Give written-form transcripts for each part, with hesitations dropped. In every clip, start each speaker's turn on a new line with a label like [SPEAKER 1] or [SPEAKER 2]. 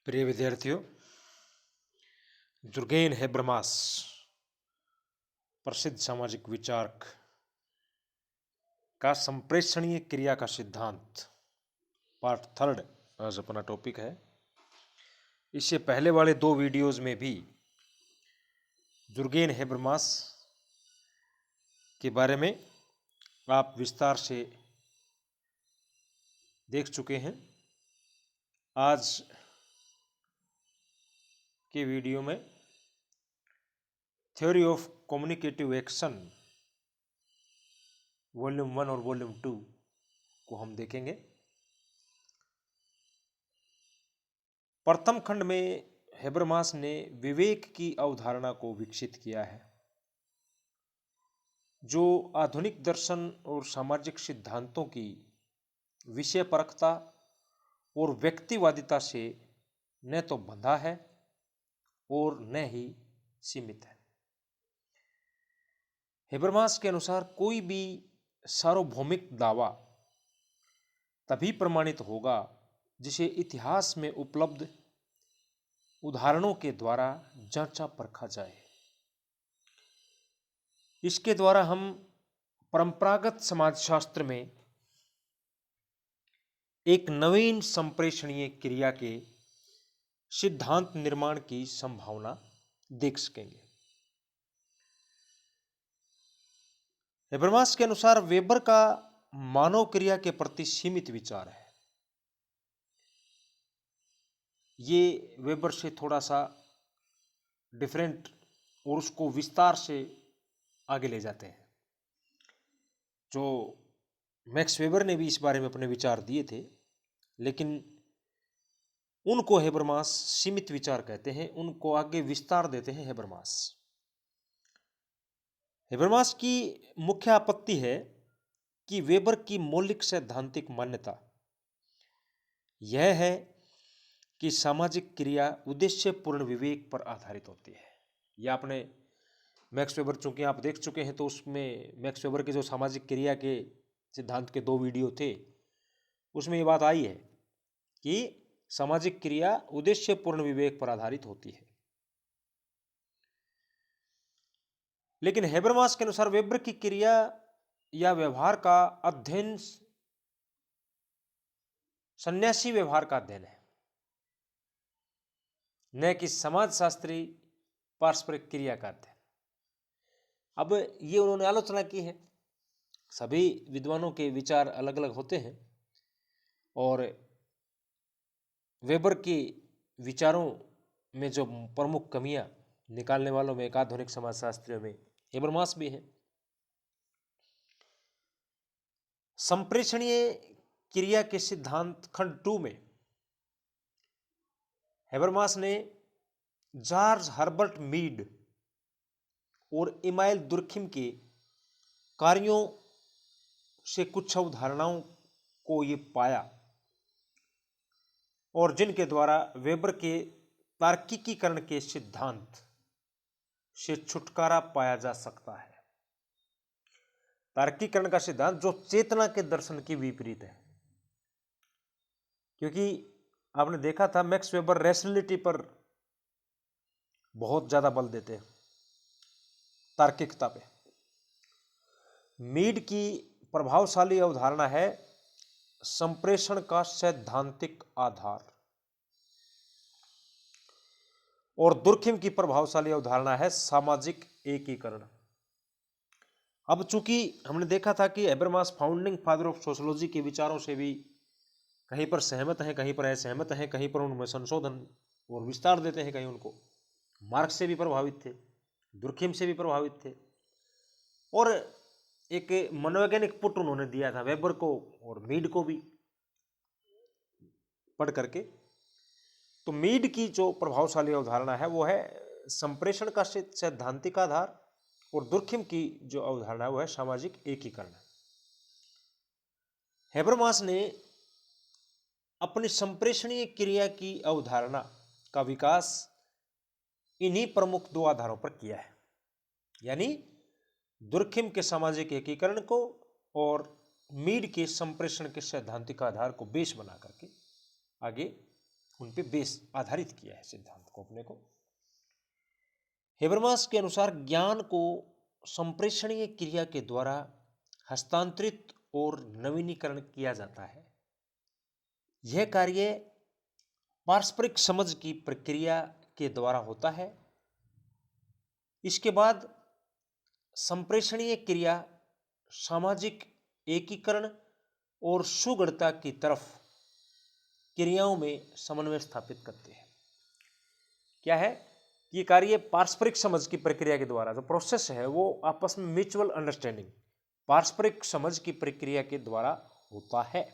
[SPEAKER 1] प्रिय विद्यार्थियों, जुर्गेन हेब्रमास प्रसिद्ध सामाजिक विचारक का संप्रेषणीय क्रिया का सिद्धांत पार्ट थर्ड आज अपना टॉपिक है। इससे पहले वाले दो वीडियोज में भी जुर्गेन हेब्रमास के बारे में आप विस्तार से देख चुके हैं। आज के वीडियो में theory of communicative action volume 1 और वॉल्यूम 2 को हम देखेंगे। प्रथम खंड में हेब्रमास ने विवेक की अवधारणा को विकसित किया है, जो आधुनिक दर्शन और सामाजिक सिद्धांतों की विषयपरकता और व्यक्तिवादिता से न तो बंधा है और न ही सीमित है। हेब्रमास के अनुसार कोई भी सार्वभौमिक दावा तभी प्रमाणित होगा जिसे इतिहास में उपलब्ध उदाहरणों के द्वारा जांचा परखा जाए। इसके द्वारा हम परंपरागत समाजशास्त्र में एक नवीन संप्रेषणीय क्रिया के सिद्धांत निर्माण की संभावना देख सकेंगे। हेब्रमास के अनुसार वेबर का मानव क्रिया के प्रति सीमित विचार है। ये वेबर से थोड़ा सा डिफरेंट और उसको विस्तार से आगे ले जाते हैं। जो मैक्स वेबर ने भी इस बारे में अपने विचार दिए थे, लेकिन उनको हेब्रमास सीमित विचार कहते हैं, उनको आगे विस्तार देते हैं हेब्रमास। हेब्रमास की मुख्य आपत्ति है कि वेबर की मौलिक सैद्धांतिक मान्यता यह है कि सामाजिक क्रिया उद्देश्यपूर्ण विवेक पर आधारित होती है। यह आपने मैक्स वेबर, चूंकि आप देख चुके हैं, तो उसमें मैक्स वेबर के जो सामाजिक क्रिया के सिद्धांत के दो वीडियो थे, उसमें ये बात आई है कि सामाजिक क्रिया उद्देश्यपूर्ण विवेक पर आधारित होती है। लेकिन हेब्रमास के अनुसार वेबर की क्रिया या व्यवहार का अध्ययन सन्यासी व्यवहार का अध्ययन है, न कि समाजशास्त्री पारस्परिक क्रिया का अध्ययन। अब ये उन्होंने आलोचना की है। सभी विद्वानों के विचार अलग अलग होते हैं और वेबर के विचारों में जो प्रमुख कमियां निकालने वालों में एक आधुनिक समाजशास्त्रियों में हेब्रमास भी है। संप्रेषणीय क्रिया के सिद्धांत खंड 2 में हेब्रमास ने जॉर्ज हर्बर्ट मीड और इमाइल दुर्खिम के कार्यों से कुछ अवधारणाओं को ये पाया और जिनके द्वारा वेबर के तार्किकीकरण के सिद्धांत से छुटकारा पाया जा सकता है। तार्किकीकरण का सिद्धांत जो चेतना के दर्शन की विपरीत है, क्योंकि आपने देखा था मैक्स वेबर रैशनैलिटी पर बहुत ज्यादा बल देते हैं, तार्किकता पे। मीड की प्रभावशाली अवधारणा है संप्रेषण का सैद्धांतिक आधार और दुर्खिम की प्रभावशाली अवधारणा है सामाजिक एकीकरण। अब चूंकि हमने देखा था कि हेब्रमास फाउंडिंग फादर ऑफ सोशियोलॉजी के विचारों से भी कहीं पर सहमत हैं, कहीं पर असहमत हैं, कहीं पर उनमें संशोधन और विस्तार देते हैं, कहीं उनको मार्क्स से भी प्रभावित थे, दुर्खिम से भी प्रभावित थे, और एक मनोवैज्ञानिक पुट उन्होंने दिया था वेबर को और मीड को भी पढ़ करके। तो मीड की जो प्रभावशाली अवधारणा है वो है संप्रेषण का सैद्धांतिक आधार और दुर्खिम की जो अवधारणा है वो है सामाजिक एकीकरण। हेब्रमास ने अपनी संप्रेषणीय क्रिया की अवधारणा का विकास इन्हीं प्रमुख दो आधारों पर किया है, यानी दुर्खिम के सामाजिक एकीकरण को और मीड के संप्रेषण के सैद्धांतिक आधार को बेस बना करके आगे उन पे बेस आधारित किया है सिद्धांत को अपने को। हेबरमास के अनुसार ज्ञान को संप्रेषणीय क्रिया के द्वारा हस्तांतरित और नवीनीकरण किया जाता है। यह कार्य पारस्परिक समझ की प्रक्रिया के द्वारा होता है। इसके बाद संप्रेषणीय क्रिया सामाजिक एकीकरण और सुगढ़ता की तरफ क्रियाओं में समन्वय स्थापित करते हैं। क्या है? ये कार्य पारस्परिक समझ की प्रक्रिया के द्वारा, जो प्रोसेस है वो आपस में म्यूचुअल अंडरस्टैंडिंग, पारस्परिक समझ की प्रक्रिया के द्वारा होता है।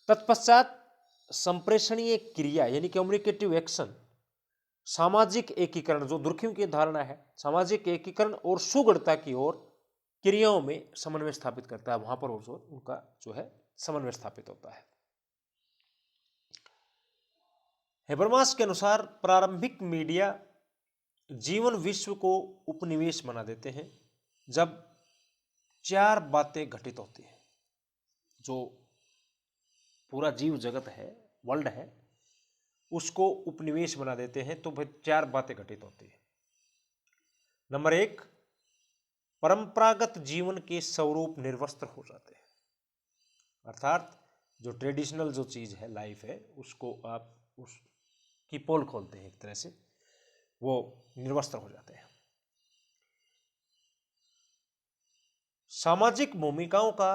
[SPEAKER 1] तत्पश्चात संप्रेषणीय क्रिया यानी कम्युनिकेटिव एक्शन सामाजिक एकीकरण, जो दुर्खिम की धारणा है, सामाजिक एकीकरण और सुगढ़ता की ओर क्रियाओं में समन्वय स्थापित करता है। वहां पर उनका जो है समन्वय स्थापित होता है। हेबरमास के अनुसार प्रारंभिक मीडिया जीवन विश्व को उपनिवेश बना देते हैं जब 4 बातें घटित होती हैं। जो पूरा जीव जगत है, वर्ल्ड है, उसको उपनिवेश बना देते हैं तो भाई 4 बातें घटित होती हैं। नंबर 1, परंपरागत जीवन के स्वरूप निर्वस्त्र हो जाते हैं, अर्थात जो ट्रेडिशनल जो चीज है, लाइफ है, उसको आप उसकी पोल खोलते हैं, एक तरह से वो निर्वस्त्र हो जाते हैं। सामाजिक भूमिकाओं का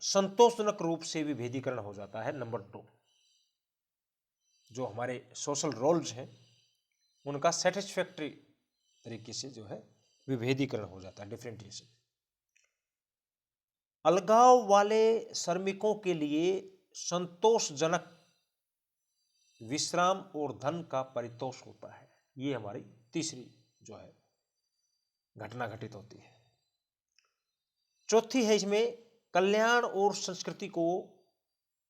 [SPEAKER 1] संतोषजनक रूप से विभेदीकरण हो जाता है। नंबर 2, जो हमारे सोशल रोल्स हैं उनका सेटिस्फैक्टरी तरीके से जो है विभेदीकरण हो जाता है, डिफरेंटिएशन। अलगाव वाले श्रमिकों के लिए संतोषजनक विश्राम और धन का परितोष होता है। ये हमारी तीसरी जो है घटना घटित होती है। चौथी है इसमें कल्याण और संस्कृति को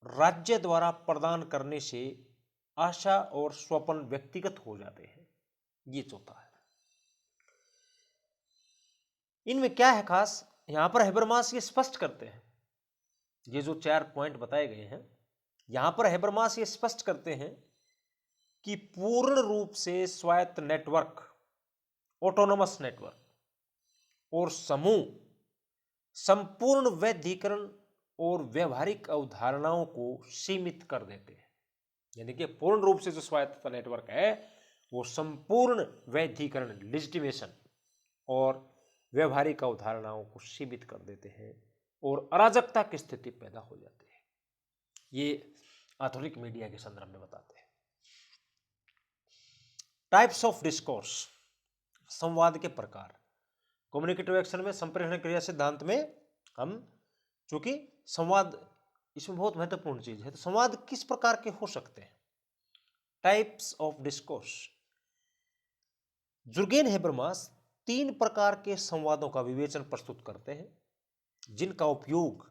[SPEAKER 1] राज्य द्वारा प्रदान करने से आशा और स्वप्न व्यक्तिगत हो जाते हैं। ये चौथा है। इनमें क्या है खास, यहां पर हेबरमास ये स्पष्ट करते हैं, ये जो 4 पॉइंट बताए गए हैं, यहां पर हेबरमास ये स्पष्ट करते हैं कि पूर्ण रूप से स्वायत्त नेटवर्क, ऑटोनोमस नेटवर्क और समूह संपूर्ण वैधीकरण और व्यवहारिक अवधारणाओं को सीमित कर देते हैं। यानी कि पूर्ण रूप से जो स्वायत्त नेटवर्क है वो संपूर्ण वैधीकरण, लेजिटिमेशन और व्यवहारिक अवधारणाओं को सीमित कर देते हैं और अराजकता की स्थिति पैदा हो जाती है। ये आधुनिक मीडिया के संदर्भ में बताते हैं। टाइप्स ऑफ डिस्कोर्स, संवाद के प्रकार। कम्युनिकेटिव एक्शन में संप्रेषण क्रिया सिद्धांत में हम, चूंकि संवाद इसमें बहुत महत्वपूर्ण चीज है, तो संवाद किस प्रकार के हो सकते हैं? Types of discourse. Jurgen Habermas 3 प्रकार के संवादों का विवेचन प्रस्तुत करते हैं जिनका उपयोग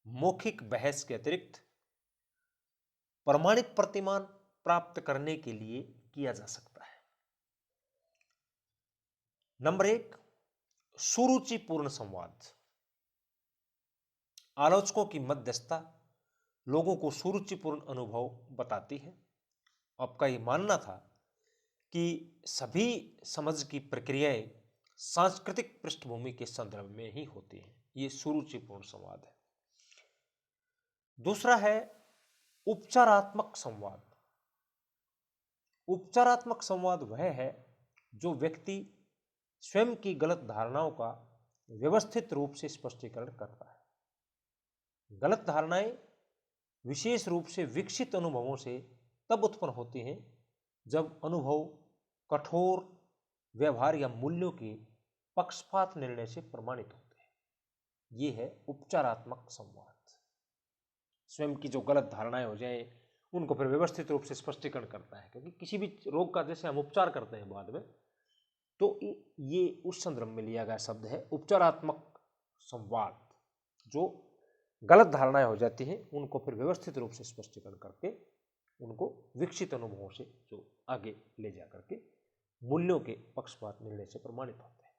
[SPEAKER 1] मौखिक बहस के अतिरिक्त प्रमाणित प्रतिमान प्राप्त करने के लिए किया जा सकता है। नंबर 1, सुरुचिपूर्ण संवाद। आलोचकों की मध्यस्थता लोगों को सुरुचिपूर्ण अनुभव बताती है। आपका ये मानना था कि सभी समझ की प्रक्रियाएं सांस्कृतिक पृष्ठभूमि के संदर्भ में ही होती हैं। ये सुरुचिपूर्ण संवाद है। दूसरा है उपचारात्मक संवाद। उपचारात्मक संवाद वह है जो व्यक्ति स्वयं की गलत धारणाओं का व्यवस्थित रूप से स्पष्टीकरण करता है। गलत धारणाएं विशेष रूप से विकसित अनुभवों से तब उत्पन्न होती हैं जब अनुभव कठोर व्यवहार या मूल्यों के पक्षपात निर्णय से प्रमाणित होते हैं। ये है उपचारात्मक संवाद। स्वयं की जो गलत धारणाएं हो जाए उनको फिर व्यवस्थित रूप से स्पष्टीकरण करता है, क्योंकि किसी भी रोग का जैसे हम उपचार करते हैं बाद में, तो ये उस संदर्भ में लिया गया शब्द है उपचारात्मक संवाद। जो गलत धारणाएं हो जाती हैं उनको फिर व्यवस्थित रूप से स्पष्टीकरण करके उनको विकसित अनुभवों से जो आगे ले जा करके मूल्यों के पक्षपात निर्णय से प्रमाणित होते हैं।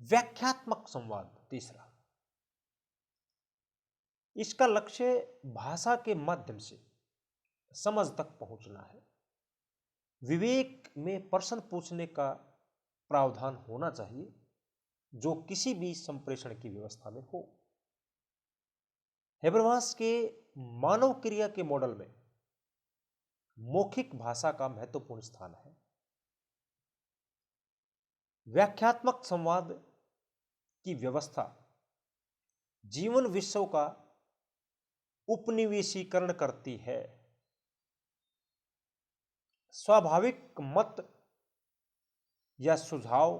[SPEAKER 1] व्याख्यात्मक संवाद तीसरा। इसका लक्ष्य भाषा के माध्यम से समझ तक पहुंचना है। विवेक में प्रश्न पूछने का प्रावधान होना चाहिए जो किसी भी संप्रेषण की व्यवस्था में हो। हेबरमास के मानव क्रिया के मॉडल में मौखिक भाषा का महत्वपूर्ण स्थान है। व्याख्यात्मक संवाद की व्यवस्था जीवन विषयों का उपनिवेशीकरण करती है। स्वाभाविक मत या सुझाव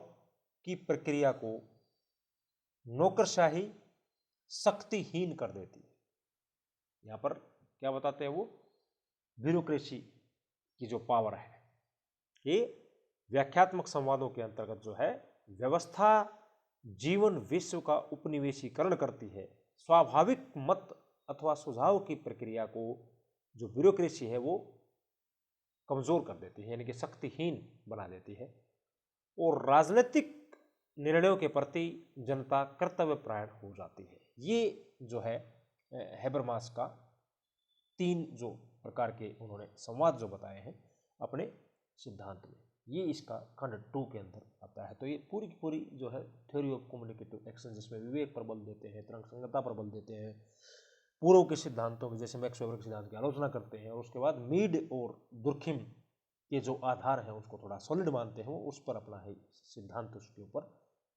[SPEAKER 1] की प्रक्रिया को नौकरशाही शक्तिहीन कर देती है। यहां पर क्या बताते हैं वो, ब्यूरोक्रेसी की जो पावर है, ये व्याख्यात्मक संवादों के अंतर्गत जो है व्यवस्था जीवन विश्व का उपनिवेशीकरण करती है। स्वाभाविक मत अथवा सुझाव की प्रक्रिया को जो ब्यूरोक्रेसी है वो कमजोर कर देती है, यानी कि शक्तिहीन बना देती है, और राजनीतिक निर्णयों के प्रति जनता कर्तव्यपरायण हो जाती है। ये जो है हेबरमास का 3 जो प्रकार के उन्होंने संवाद जो बताए हैं अपने सिद्धांत में, ये इसका खंड 2 के अंदर आता है। तो ये पूरी की पूरी जो है थ्योरी ऑफ कम्युनिकेटिव एक्शन, जिसमें विवेक पर बल देते हैं, तरंग संगतता पर बल देते हैं, पूर्व के सिद्धांतों की जैसे मैक्स वेबर के सिद्धांत की आलोचना करते हैं, और उसके बाद मीड और दुर्खिम के जो आधार हैं उसको थोड़ा सॉलिड मानते हैं, वो उस पर अपना है सिद्धांत, उसके ऊपर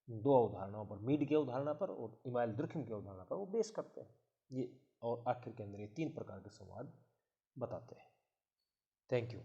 [SPEAKER 1] 2 अवधारणाओं पर, मीड की अवधारणा पर और इमाइल दुर्खिम की अवधारणा पर वो बेस करते हैं ये, और आखिर के अंदर ये 3 प्रकार के संवाद बताते हैं। Thank you.